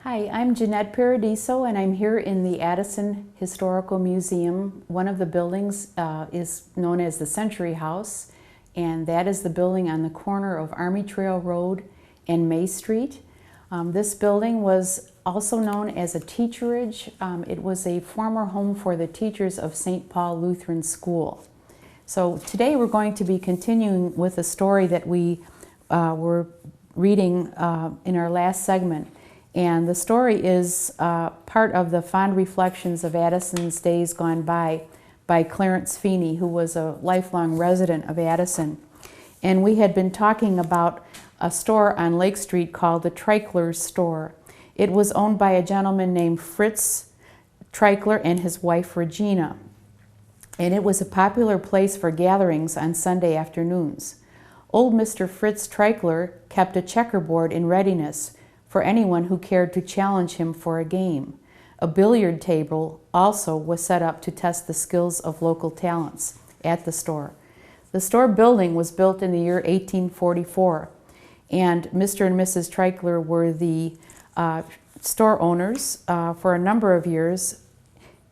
Hi, I'm Jeanette Paradiso, and I'm here in the Addison Historical Museum. One of the buildings is known as the Century House, and that is the building on the corner of Army Trail Road and May Street. This building was also known as a teacherage. It was a former home for the teachers of St. Paul Lutheran School. So today we're going to be continuing with a story that we were reading in our last segment. And the story is part of the Fond Reflections of Addison's Days Gone By Clarence Fiene, who was a lifelong resident of Addison. And we had been talking about a store on Lake Street called the Treichler store. It was owned by a gentleman named Fritz Treichler and his wife Regina. And it was a popular place for gatherings on Sunday afternoons. Old Mr. Fritz Treichler kept a checkerboard in readiness for anyone who cared to challenge him for a game. A billiard table also was set up to test the skills of local talents at the store. The store building was built in the year 1844, and Mr. and Mrs. Treichler were the store owners for a number of years,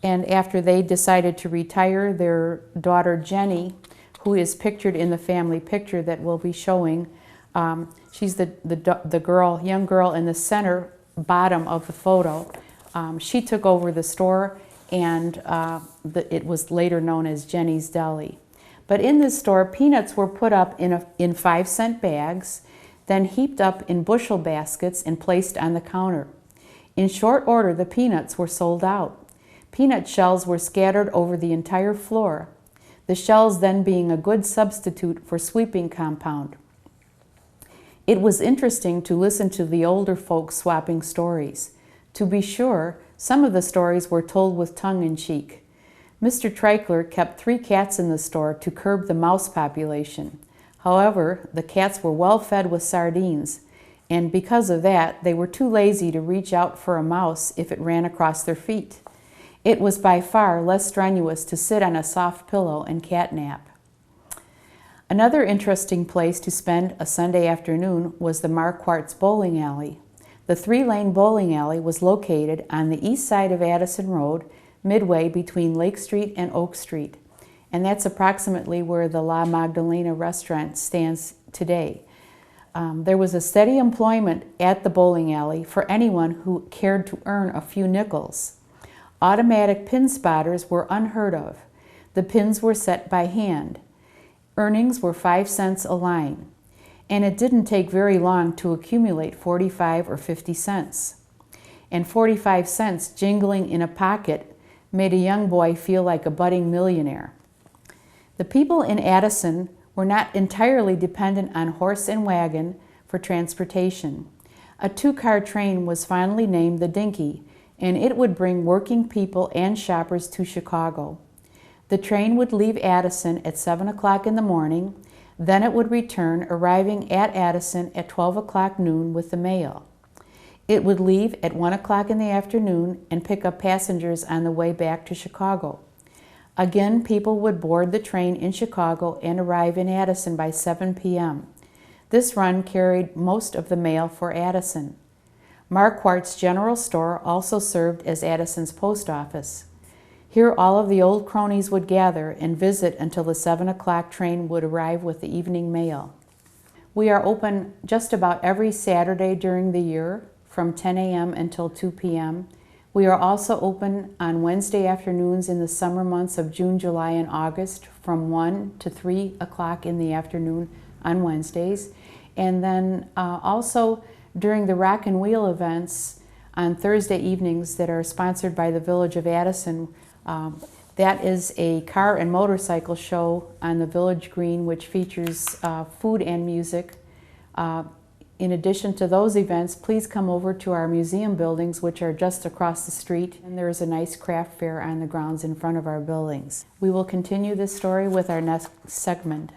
and after they decided to retire, their daughter Jenny, who is pictured in the family picture that we'll be showing, she's the young girl in the center bottom of the photo. She took over the store, and it was later known as Jenny's Deli. But in this store, peanuts were put up in 5-cent bags, then heaped up in bushel baskets and placed on the counter. In short order, the peanuts were sold out. Peanut shells were scattered over the entire floor, the shells then being a good substitute for sweeping compound. It was interesting to listen to the older folks swapping stories. To be sure, some of the stories were told with tongue-in-cheek. Mr. Treichler kept 3 cats in the store to curb the mouse population. However, the cats were well fed with sardines, and because of that, they were too lazy to reach out for a mouse if it ran across their feet. It was by far less strenuous to sit on a soft pillow and catnap. Another interesting place to spend a Sunday afternoon was the Marquardt's bowling alley. The 3-lane bowling alley was located on the east side of Addison Road, midway between Lake Street and Oak Street. And that's approximately where the La Magdalena restaurant stands today. There was a steady employment at the bowling alley for anyone who cared to earn a few nickels. Automatic pin spotters were unheard of. The pins were set by hand. Earnings were 5 cents a line, and it didn't take very long to accumulate 45 or 50 cents. And 45 cents jingling in a pocket made a young boy feel like a budding millionaire. The people in Addison were not entirely dependent on horse and wagon for transportation. A 2-car train was finally named the Dinky, and it would bring working people and shoppers to Chicago. The train would leave Addison at 7 o'clock in the morning, then it would return, arriving at Addison at 12 o'clock noon with the mail. It would leave at 1 o'clock in the afternoon and pick up passengers on the way back to Chicago. Again, people would board the train in Chicago and arrive in Addison by 7 p.m. This run carried most of the mail for Addison. Marquardt's General Store also served as Addison's post office. Here all of the old cronies would gather and visit until the 7 o'clock train would arrive with the evening mail. We are open just about every Saturday during the year from 10 a.m. until 2 p.m. We are also open on Wednesday afternoons in the summer months of June, July, and August from 1 to 3 o'clock in the afternoon on Wednesdays. And then also during the Rock and Wheel events on Thursday evenings that are sponsored by the Village of Addison. That is a car and motorcycle show on the Village Green, which features food and music. In addition to those events, please come over to our museum buildings, which are just across the street, and there is a nice craft fair on the grounds in front of our buildings. We will continue this story with our next segment.